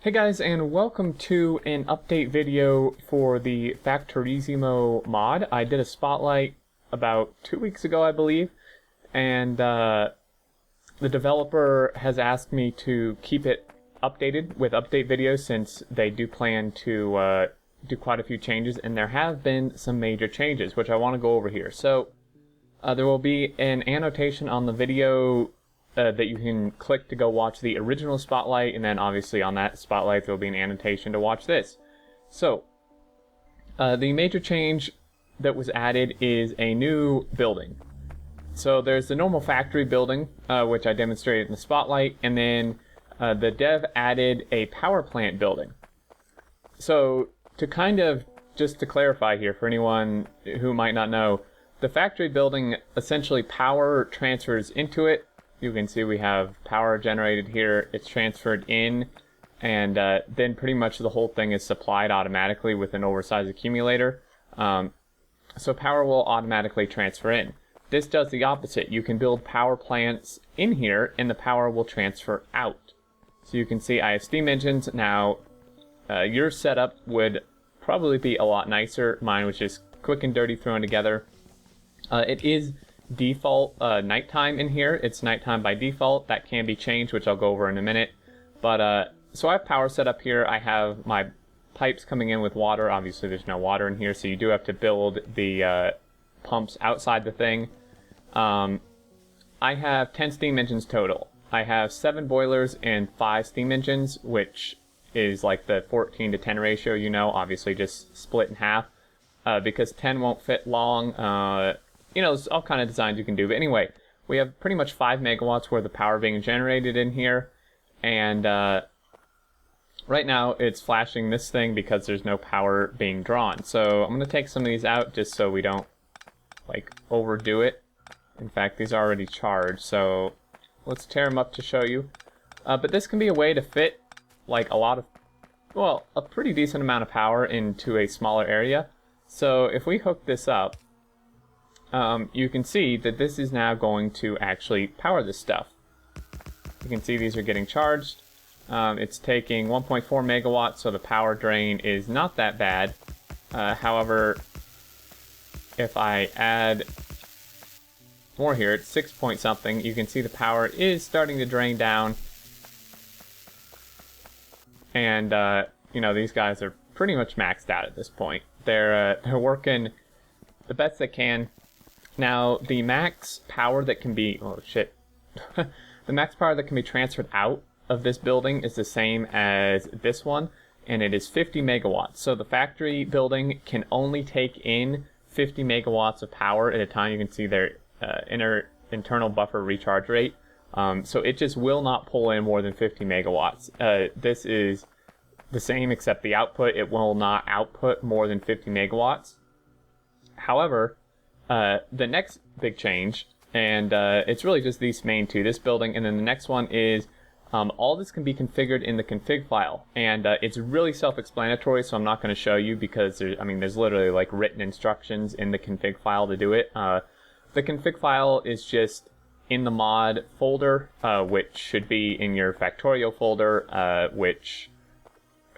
Hey guys, and welcome to an update video for the Factorissimo mod. I did a spotlight about 2 weeks ago, I believe, and the developer has asked me to keep it updated with update videos since they do plan to do quite a few changes, and there have been some major changes, which I want to go over here. So there will be an annotation on the video that you can click to go watch the original spotlight, and then obviously on that spotlight there will be an annotation to watch this. So the major change that was added is a new building. So there's the normal factory building, which I demonstrated in the spotlight, and then the dev added a power plant building. So to kind of, just to clarify here for anyone who might not know, the factory building, essentially power transfers into it. You can see we have power generated here, it's transferred in, and then pretty much the whole thing is supplied automatically with an oversized accumulator. So power will automatically transfer in. This does the opposite. You can build power plants in here and the power will transfer out. So you can see I have steam engines. Now your setup would probably be a lot nicer. Mine was just quick and dirty thrown together. It is default nighttime in here. It's nighttime by default. That can be changed, which I'll go over in a minute. But so I have power set up here. I have my pipes coming in with water. Obviously there's no water in here, so you do have to build the pumps outside the thing. I have 10 steam engines total. I have 7 boilers and 5 steam engines, which is like the 14 to 10 ratio, you know, obviously just split in half because 10 won't fit long. You know, there's all kind of designs you can do. But anyway, we have pretty much 5 megawatts worth of power being generated in here. And right now it's flashing this thing because there's no power being drawn. So I'm going to take some of these out just so we don't like overdo it. In fact, these are already charged. So let's tear them up to show you. But this can be a way to fit like a pretty decent amount of power into a smaller area. So if we hook this up, you can see that this is now going to actually power this stuff. You can see these are getting charged. It's taking 1.4 megawatts, so the power drain is not that bad. However, if I add more here, it's 6 point something, you can see the power is starting to drain down. And, you know, these guys are pretty much maxed out at this point. They're working the best they can. Now, the max power that can be, the max power that can be transferred out of this building is the same as this one, and it is 50 megawatts. So the factory building can only take in 50 megawatts of power at a time. You can see their internal buffer recharge rate. So it just will not pull in more than 50 megawatts. This is the same except the output. It will not output more than 50 megawatts. However, the next big change, and it's really just these main two, this building, and then the next one is all this can be configured in the config file, and it's really self-explanatory, so I'm not going to show you because there's literally like written instructions in the config file to do it. The config file is just in the mod folder, which should be in your Factorio folder, which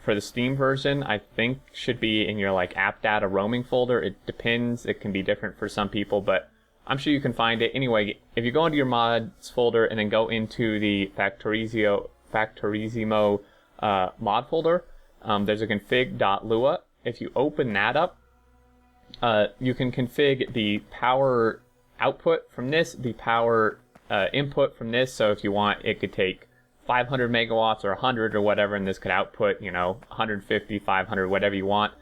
for the Steam version, I think should be in your like app data roaming folder. It depends. It can be different for some people, but I'm sure you can find it. Anyway, if you go into your mods folder and then go into the Factorissimo mod folder, there's a config.lua. If you open that up, you can config the power output from this, the power input from this. So if you want, it could take 500 megawatts or 100 or whatever, and this could output, 150, 500, whatever you want.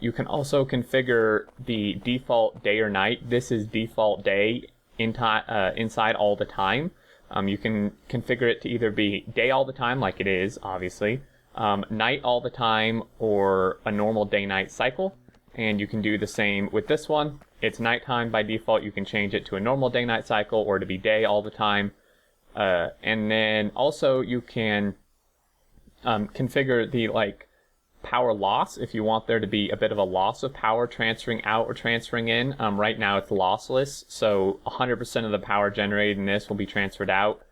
You can also configure the default day or night. This is default day inside all the time. You can configure it to either be day all the time, like it is, obviously, night all the time, or a normal day-night cycle. And you can do the same with this one. It's nighttime by default. You can change it to a normal day-night cycle or to be day all the time. And then also you can configure the power loss if you want there to be a bit of a loss of power transferring out or transferring in. Right now it's lossless, so 100% of the power generated in this will be transferred out,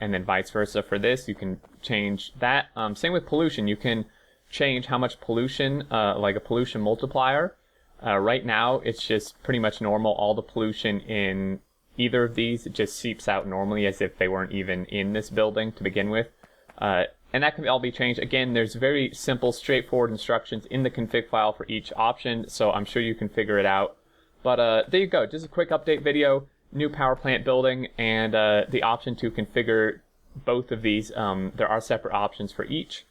and then vice versa for this. You can change that. Same with pollution. You can change how much pollution, like a pollution multiplier. Right now, it's just pretty much normal. All the pollution in either of these, it just seeps out normally as if they weren't even in this building to begin with. And that can all be changed. Again, there's very simple, straightforward instructions in the config file for each option, so I'm sure you can figure it out. But there you go, just a quick update video, new power plant building, and the option to configure both of these. There are separate options for each.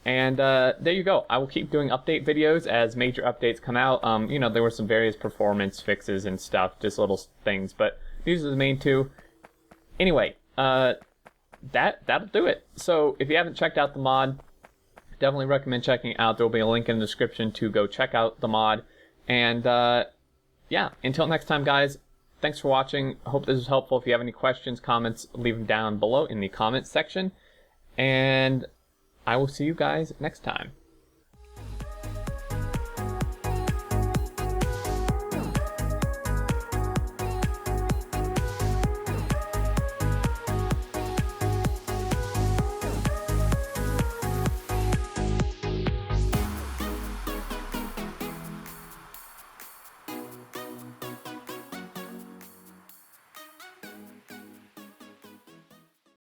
And there you go. I will keep doing update videos as major updates come out. You know, there were some various performance fixes and stuff, just little things, but these are the main two. Anyway, that'll do it. So if you haven't checked out the mod, definitely recommend checking it out. There will be a link in the description to go check out the mod. And yeah, until next time, guys, thanks for watching. I hope this was helpful. If you have any questions, comments, leave them down below in the comments section. And I will see you guys next time.